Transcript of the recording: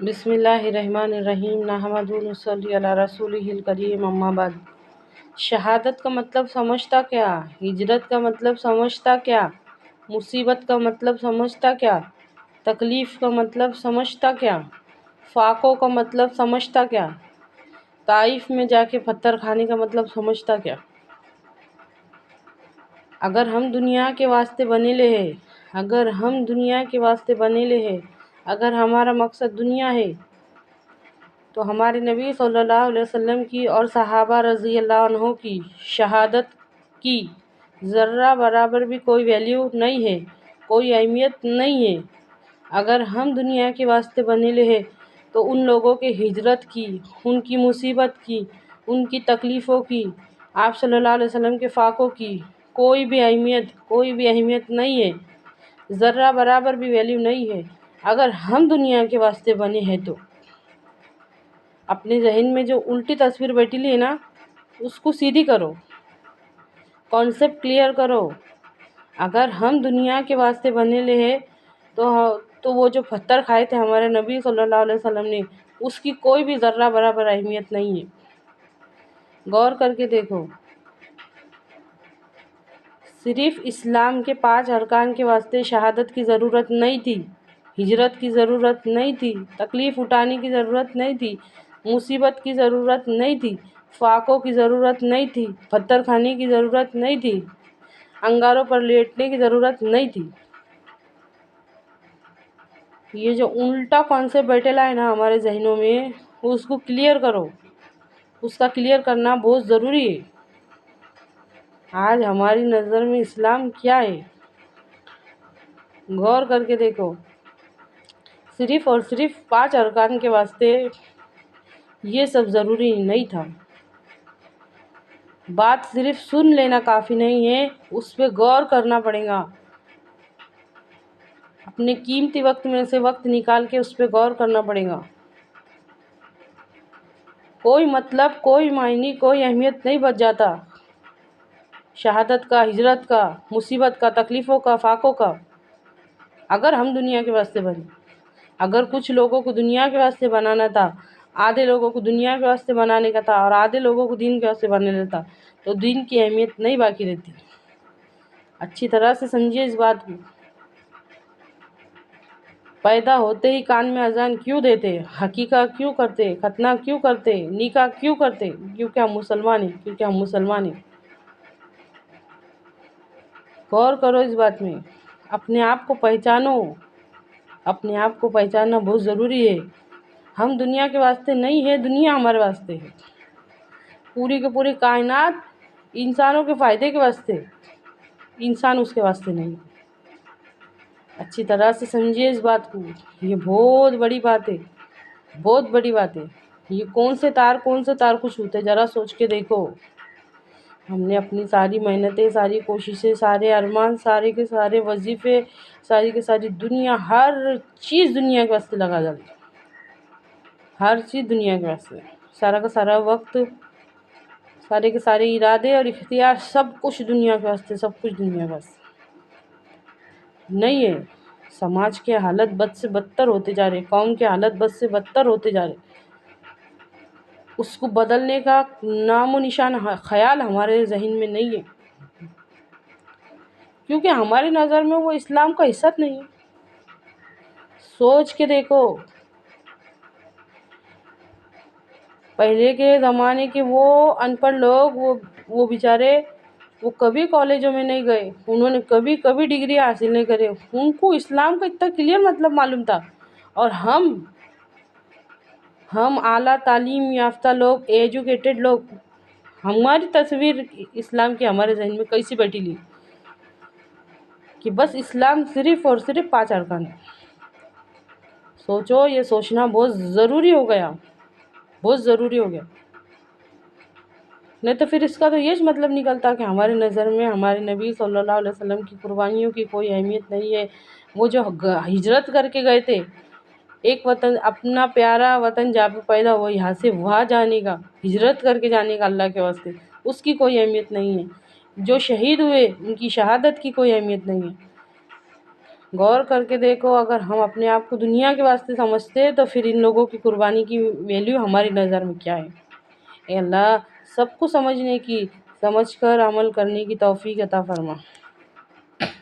بسم اللہ الرحمن الرحیم نحمدہ و نصلی علی رسولہ الکریم اما بعد۔ شہادت کا مطلب سمجھتا کیا؟ ہجرت کا مطلب سمجھتا کیا؟ مصیبت کا مطلب سمجھتا کیا؟ تکلیف کا مطلب سمجھتا کیا؟ فاقوں کا مطلب سمجھتا کیا؟ طائف میں جا کے پتھر کھانے کا مطلب سمجھتا کیا؟ اگر ہم دنیا کے واسطے بنے لے ہیں، اگر ہمارا مقصد دنیا ہے تو ہمارے نبی صلی اللہ علیہ وسلم کی اور صحابہ رضی اللہ عنہ کی شہادت کی ذرہ برابر بھی کوئی ویلیو نہیں ہے، کوئی اہمیت نہیں ہے۔ اگر ہم دنیا کے واسطے بنے لے ہیں تو ان لوگوں کے ہجرت کی، ان کی مصیبت کی، ان کی تکلیفوں کی، آپ صلی اللہ علیہ وسلم کے فاقوں کی کوئی بھی اہمیت نہیں ہے، ذرہ برابر بھی ویلیو نہیں ہے۔ اگر ہم دنیا کے واسطے بنے ہیں تو اپنے ذہن میں جو الٹی تصویر بیٹھی لی ہے نا، اس کو سیدھی کرو، کانسیپٹ کلیئر کرو۔ اگر ہم دنیا کے واسطے بنے لے ہیں تو وہ جو پتھر کھائے تھے ہمارے نبی صلی اللہ علیہ وسلم نے، اس کی کوئی بھی ذرہ برابر اہمیت نہیں ہے۔ غور کر کے دیکھو، صرف اسلام کے 5 ارکان کے واسطے شہادت کی ضرورت نہیں تھی، ہجرت کی ضرورت نہیں تھی، تکلیف اٹھانے کی ضرورت نہیں تھی، مصیبت کی ضرورت نہیں تھی، فاقوں کی ضرورت نہیں تھی، پتھر کھانے کی ضرورت نہیں تھی، انگاروں پر لیٹنے کی ضرورت نہیں تھی۔ یہ جو الٹا کانسیپٹ بیٹھلا ہے نا ہمارے ذہنوں میں، اس کو کلیئر کرو، اس کا کلیئر کرنا بہت ضروری ہے۔ آج ہماری نظر میں اسلام کیا ہے؟ غور کر کے دیکھو، صرف اور صرف 5 ارکان کے واسطے یہ سب ضروری نہیں تھا۔ بات صرف سن لینا کافی نہیں ہے، اس پہ غور کرنا پڑے گا۔ اپنے قیمتی وقت میں سے وقت نکال کے اس پہ غور کرنا پڑے گا۔ کوئی مطلب، کوئی معنی، کوئی اہمیت نہیں بچ جاتا شہادت کا، ہجرت کا، مصیبت کا، تکلیفوں کا، فاقوں کا، اگر ہم دنیا کے واسطے بنے۔ اگر کچھ لوگوں کو دنیا کے واسطے بنانا تھا، آدھے لوگوں کو دنیا کے واسطے بنانے کا تھا اور آدھے لوگوں کو دین کے واسطے بنانا تھا، تو دین کی اہمیت نہیں باقی رہتی۔ اچھی طرح سے سمجھیے اس بات کو۔ پیدا ہوتے ہی کان میں اذان کیوں دیتے؟ حقیقہ کیوں کرتے؟ ختنہ کیوں کرتے؟ نکاح کیوں کرتے؟ کیونکہ ہم مسلمان ہیں۔ غور کرو اس بات میں، اپنے آپ کو پہچانو، اپنے آپ کو پہچاننا بہت ضروری ہے۔ ہم دنیا کے واسطے نہیں ہے، دنیا ہمارے واسطے ہے۔ پوری کی پوری کائنات انسانوں کے فائدے کے واسطے، انسان اس کے واسطے نہیں۔ اچھی طرح سے سمجھیے اس بات کو، یہ بہت بڑی بات ہے، بہت بڑی بات ہے۔ یہ کون سے تار کو چھوتے، ذرا سوچ کے دیکھو۔ ہم نے اپنی ساری محنتیں، ساری کوششیں، سارے ارمان، سارے کے سارے وظیفے، ساری کی ساری دنیا، ہر چیز دنیا کے واسطے لگا ڈالی، ہر چیز دنیا کے واسطے، سارا کا سارا وقت، سارے کے سارے ارادے اور اختیار، سب کچھ دنیا کے واسطے، سب کچھ دنیا کے واسطے نہیں ہے۔ سماج کے حالت بد سے بدتر ہوتے جا رہے، قوم کے حالت بد سے بدتر ہوتے جا رہے، اس کو بدلنے کا نام و نشان خیال ہمارے ذہن میں نہیں ہے، کیونکہ ہماری نظر میں وہ اسلام کا حصہ نہیں ہے۔ سوچ کے دیکھو، پہلے کے زمانے کے وہ ان پڑھ لوگ، وہ بیچارے، وہ کبھی کالجوں میں نہیں گئے، انہوں نے کبھی ڈگری حاصل نہیں کرے، ان کو اسلام کا اتنا کلیئر مطلب معلوم تھا۔ اور ہم اعلیٰ تعلیم یافتہ لوگ، ایجوکیٹڈ لوگ، ہماری تصویر اسلام کی ہمارے ذہن میں کیسی بیٹھی لی کہ بس اسلام صرف اور صرف 5 ارکان ہے۔ سوچو، یہ سوچنا بہت ضروری ہو گیا، بہت ضروری ہو گیا۔ نہیں تو پھر اس کا تو یہ مطلب نکلتا کہ ہمارے نظر میں ہمارے نبی صلی اللہ علیہ وسلم کی قربانیوں کی کوئی اہمیت نہیں ہے۔ وہ جو ہجرت کر کے گئے تھے، ایک وطن، اپنا پیارا وطن جہاں پہ پیدا ہوا، یہاں سے وہاں جانے کا، ہجرت کر کے جانے کا اللہ کے واسطے، اس کی کوئی اہمیت نہیں ہے۔ جو شہید ہوئے، ان کی شہادت کی کوئی اہمیت نہیں ہے۔ غور کر کے دیکھو، اگر ہم اپنے آپ کو دنیا کے واسطے سمجھتے ہیں تو پھر ان لوگوں کی قربانی کی ویلیو ہماری نظر میں کیا ہے۔ اے اللہ، سب کو سمجھ کر عمل کرنے کی توفیق عطا فرما۔